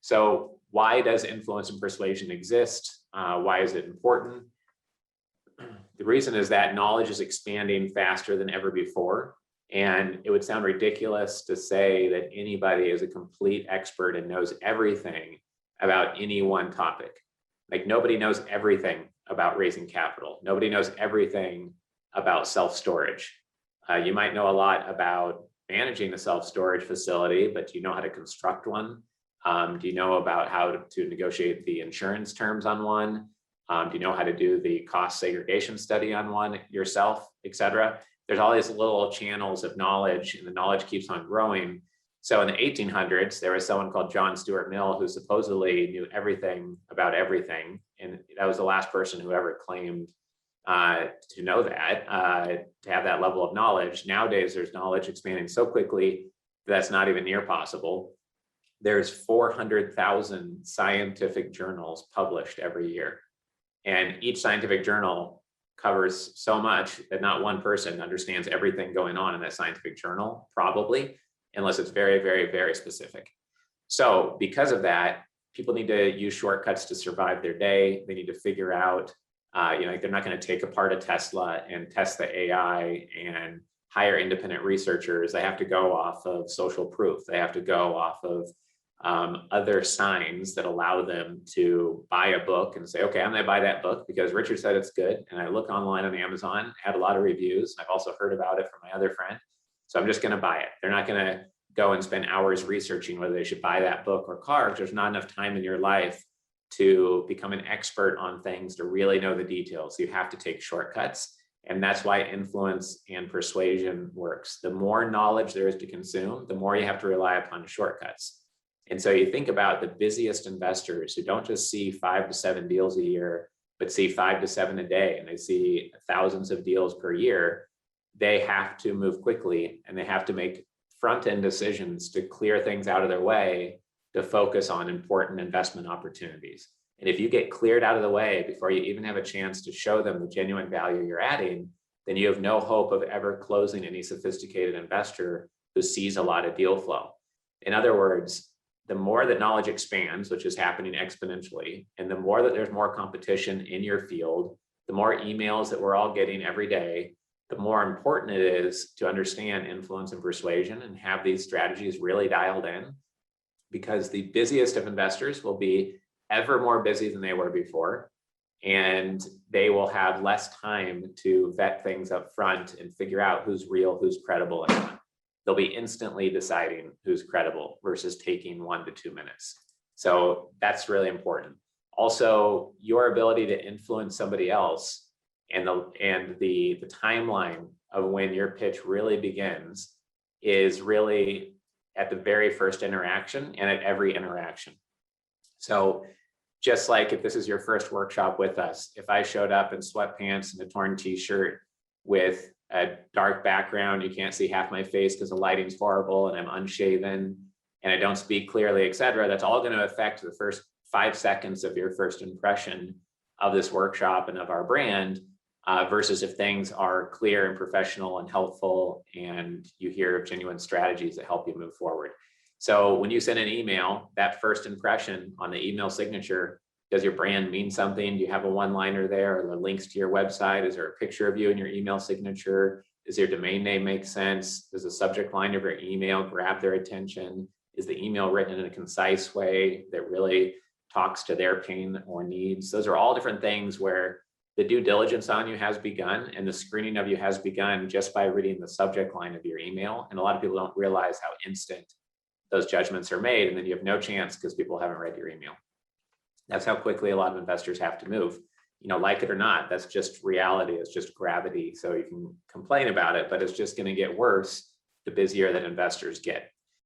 So why does influence and persuasion exist? Why is it important? The reason is that knowledge is expanding faster than ever before. And it would sound ridiculous to say that anybody is a complete expert and knows everything about any one topic. Like nobody knows everything about raising capital. Nobody knows everything about self-storage. You might know a lot about managing a self-storage facility, but do you know how to construct one? Do you know about how to negotiate the insurance terms on one? Do you know how to do the cost segregation study on one yourself, et cetera? There's all these little channels of knowledge, and the knowledge keeps on growing. So in the 1800s, there was someone called John Stuart Mill who supposedly knew everything about everything. And that was the last person who ever claimed to know that, to have that level of knowledge. Nowadays, there's knowledge expanding so quickly that's not even near possible. There's 400,000 scientific journals published every year. And each scientific journal covers so much that not one person understands everything going on in that scientific journal, probably, unless it's very, very, very specific. So because of that, people need to use shortcuts to survive their day. They need to figure out, they're not going to take apart a Tesla and test the AI and hire independent researchers. They have to go off of social proof. They have to go off of other signs that allow them to buy a book and say, okay, I'm going to buy that book because Richard said it's good. And I look online on Amazon, had a lot of reviews. I've also heard about it from my other friend. So I'm just going to buy it. They're not going to go and spend hours researching whether they should buy that book or car, because there's not enough time in your life to become an expert on things to really know the details. You have to take shortcuts. And that's why influence and persuasion works. The more knowledge there is to consume, the more you have to rely upon shortcuts. And so you think about the busiest investors who don't just see 5 to 7 deals a year, but see 5 to 7 a day, and they see thousands of deals per year. They have to move quickly, and they have to make front-end decisions to clear things out of their way to focus on important investment opportunities. And if you get cleared out of the way before you even have a chance to show them the genuine value you're adding, then you have no hope of ever closing any sophisticated investor who sees a lot of deal flow. In other words, the more that knowledge expands, which is happening exponentially, and the more that there's more competition in your field, the more emails that we're all getting every day, the more important it is to understand influence and persuasion and have these strategies really dialed in, because the busiest of investors will be ever more busy than they were before, and they will have less time to vet things up front and figure out who's real, who's credible, and not. They'll be instantly deciding who's credible versus taking 1 to 2 minutes. So that's really important. Also, your ability to influence somebody else and the timeline of when your pitch really begins is really at the very first interaction and at every interaction. So just like if this is your first workshop with us, if I showed up in sweatpants and a torn t-shirt with a dark background, you can't see half my face because the lighting's horrible, and I'm unshaven and I don't speak clearly, et cetera, that's all going to affect the first 5 seconds of your first impression of this workshop and of our brand, versus if things are clear and professional and helpful and you hear of genuine strategies that help you move forward. So when you send an email, that first impression on the email signature, does your brand mean something? Do you have a one-liner there? Are there links to your website? Is there a picture of you in your email signature? Does your domain name make sense? Does the subject line of your email grab their attention? Is the email written in a concise way that really talks to their pain or needs? Those are all different things where the due diligence on you has begun and the screening of you has begun just by reading the subject line of your email. And a lot of people don't realize how instant those judgments are made, and then you have no chance because people haven't read your email. That's how quickly a lot of investors have to move. Like it or not, that's just reality. It's just gravity. So you can complain about it, but it's just going to get worse the busier that investors get.